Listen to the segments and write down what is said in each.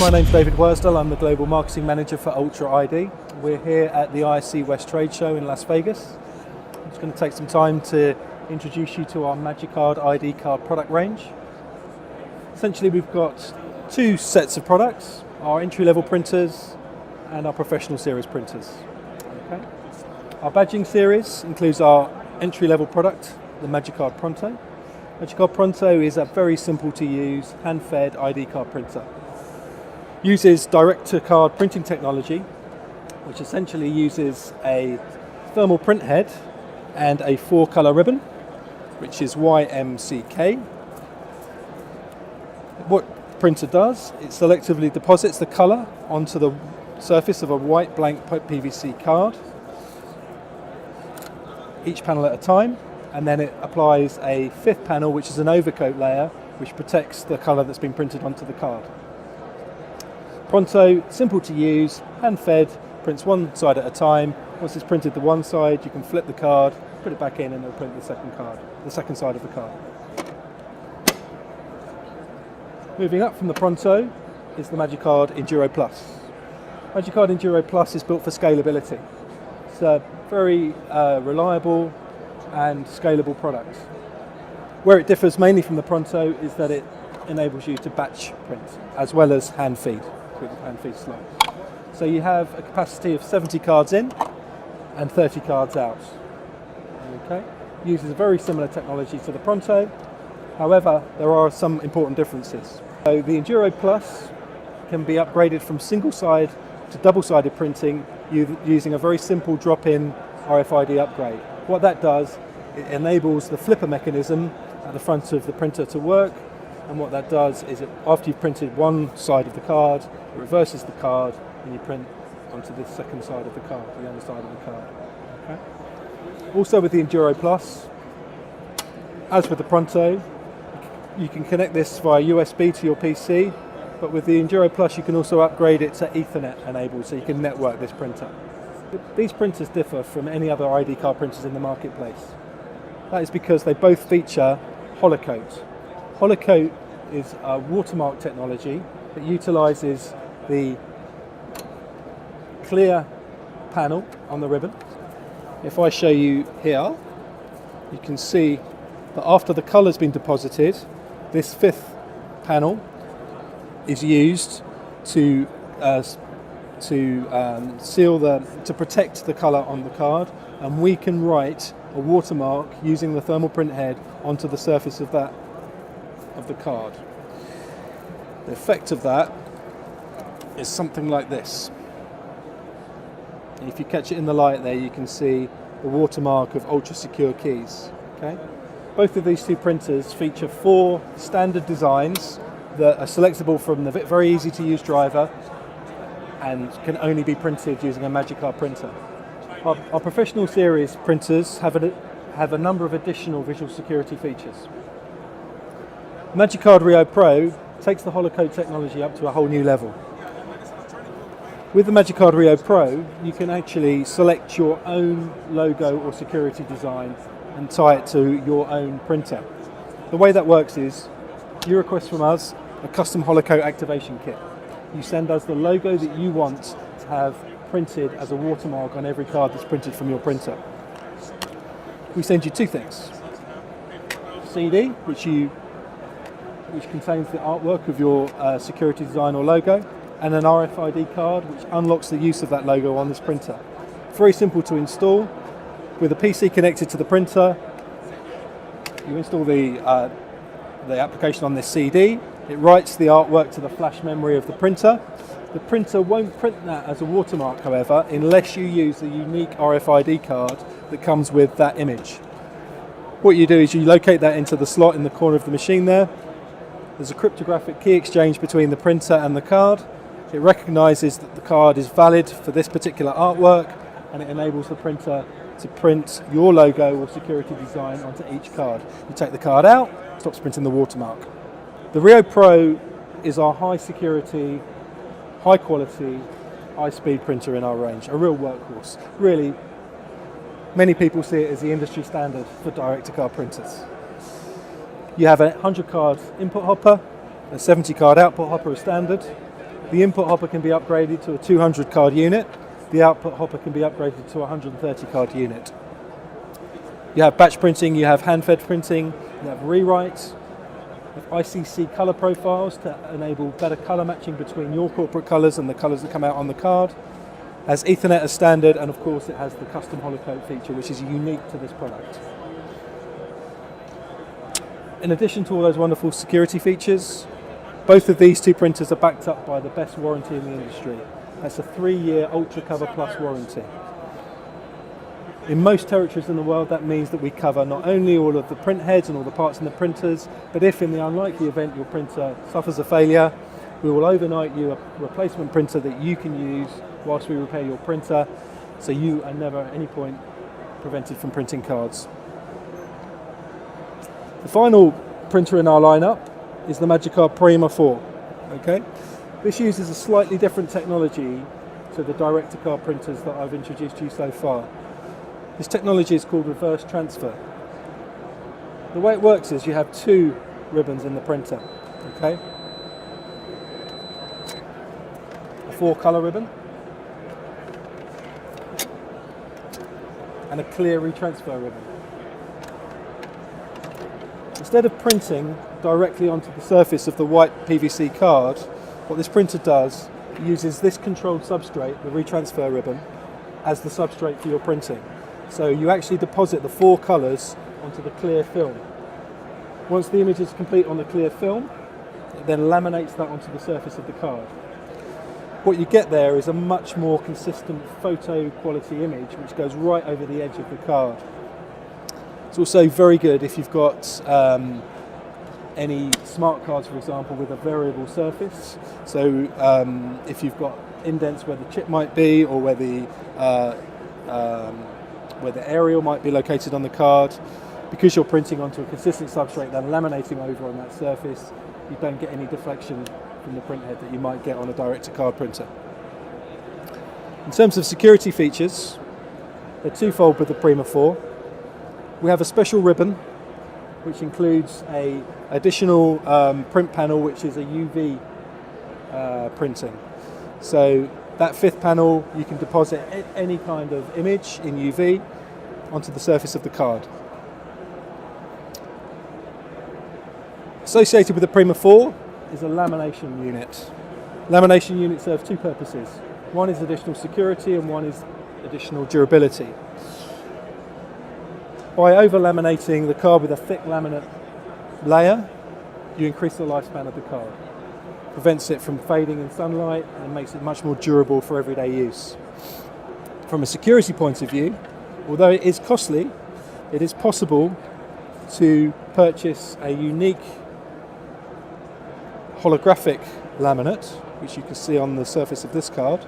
my name's David Worsdale. I'm the Global Marketing Manager for Ultra ID. We're here at the ISC West Trade Show in Las Vegas. I'm just going to take some time to introduce you to our Magicard ID card product range. Essentially, we've got two sets of products, our entry-level printers and our professional series printers. Okay. Our badging series includes our entry-level product, the Magicard Pronto. Magicard Pronto is a very simple to use, hand-fed ID card printer. Uses direct-to-card printing technology, which essentially uses a thermal print head and a 4-color ribbon, which is YMCK. What the printer does, it selectively deposits the color onto the surface of a white blank PVC card, each panel at a time, and then it applies a fifth panel, which is an overcoat layer, which protects the color that's been printed onto the card. Pronto, simple to use, hand-fed, prints one side at a time. Once it's printed the one side, you can flip the card, put it back in, and it'll print the second side of the card. Moving up from the Pronto is the Magicard Enduro Plus. Magicard Enduro Plus is built for scalability. It's a very reliable and scalable product. Where it differs mainly from the Pronto is that it enables you to batch print as well as hand feed through the hand feed slot. So you have a capacity of 70 cards in and 30 cards out. Okay. Uses a very similar technology to the Pronto. However, there are some important differences. So the Enduro Plus can be upgraded from single-side to double-sided printing using a very simple drop-in RFID upgrade. What that does, it enables the flipper mechanism at the front of the printer to work, and what that does is after you've printed one side of the card, it reverses the card and you print onto the second side of the card, the other side of the card. Okay. Also with the Enduro Plus, as with the Pronto, you can connect this via USB to your PC, but with the Enduro Plus you can also upgrade it to Ethernet enabled, so you can network this printer. These printers differ from any other ID card printers in the marketplace. That is because they both feature holocoat. Holocoat is a watermark technology that utilises the clear panel on the ribbon. If I show you here, you can see that after the colour's been deposited, this fifth panel is used to protect the colour on the card, and we can write a watermark using the thermal print head onto the surface of the card. The effect of that is something like this. And if you catch it in the light there, you can see the watermark of ultra secure keys. Okay? Both of these two printers feature 4 standard designs that are selectable from the very easy to use driver and can only be printed using a Magicard printer. Our professional series printers have a number of additional visual security features. Magicard Rio Pro takes the holocoat technology up to a whole new level. With the Magicard Rio Pro, you can actually select your own logo or security design and tie it to your own printer. The way that works is, you request from us a custom holocoat activation kit. You send us the logo that you want to have printed as a watermark on every card that's printed from your printer. We send you 2 things. CD, which contains the artwork of your security design or logo, and an RFID card which unlocks the use of that logo on this printer. Very simple to install. With a PC connected to the printer, you install the application on this CD. It writes the artwork to the flash memory of the printer. The printer won't print that as a watermark, however, unless you use the unique RFID card that comes with that image. What you do is you locate that into the slot in the corner of the machine there. There's a cryptographic key exchange between the printer and the card. It recognises that the card is valid for this particular artwork, and it enables the printer to print your logo or security design onto each card. You take the card out, it stops printing the watermark. The Rio Pro is our high security, high quality, high speed printer in our range, a real workhorse. Really, many people see it as the industry standard for direct-to-card printers. You have a 100 card input hopper, a 70 card output hopper as standard. The input hopper can be upgraded to a 200 card unit. The output hopper can be upgraded to a 130 card unit. You have batch printing, you have hand-fed printing, you have rewrites, you have ICC color profiles to enable better color matching between your corporate colors and the colors that come out on the card. It has Ethernet as standard, and of course it has the custom holocoat feature, which is unique to this product. In addition to all those wonderful security features, both of these two printers are backed up by the best warranty in the industry. That's a 3-year Ultra Cover Plus warranty. In most territories in the world, that means that we cover not only all of the print heads and all the parts in the printers, but if in the unlikely event your printer suffers a failure, we will overnight you a replacement printer that you can use whilst we repair your printer, so you are never at any point prevented from printing cards. The final printer in our lineup is the Magicard Prima 4. Okay? This uses a slightly different technology to the direct-to-card printers that I've introduced to you so far. This technology is called reverse transfer. The way it works is you have 2 ribbons in the printer. Okay? A 4-colour ribbon and a clear retransfer ribbon. Instead of printing directly onto the surface of the white PVC card, what this printer does, it uses this controlled substrate, the retransfer ribbon, as the substrate for your printing. So you actually deposit the 4 colours onto the clear film. Once the image is complete on the clear film, it then laminates that onto the surface of the card. What you get there is a much more consistent photo quality image which goes right over the edge of the card. It's also very good if you've got any smart cards, for example, with a variable surface. So if you've got indents where the chip might be, or where the aerial might be located on the card, because you're printing onto a consistent substrate and laminating over on that surface, you don't get any deflection from the print head that you might get on a direct-to-card printer. In terms of security features, they're twofold with the Prima 4. We have a special ribbon which includes a additional print panel which is a UV printing. So that 5th panel, you can deposit any kind of image in UV onto the surface of the card. Associated with the Prima 4 is a lamination unit. Lamination unit serves 2 purposes. One is additional security and one is additional durability. By over-laminating the card with a thick laminate layer, you increase the lifespan of the card. Prevents it from fading in sunlight and makes it much more durable for everyday use. From a security point of view, although it is costly, it is possible to purchase a unique holographic laminate, which you can see on the surface of this card.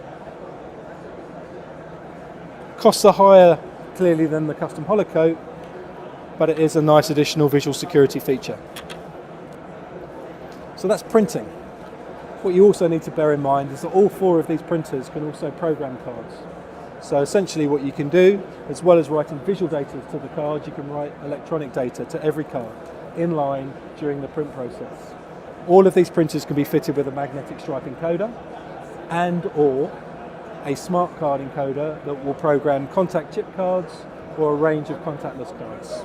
Costs are higher clearly than the custom holocoat, but it is a nice additional visual security feature. So that's printing. What you also need to bear in mind is that all 4 of these printers can also program cards. So essentially what you can do, as well as writing visual data to the card, you can write electronic data to every card in line during the print process. All of these printers can be fitted with a magnetic stripe encoder and or a smart card encoder that will program contact chip cards or a range of contactless cards.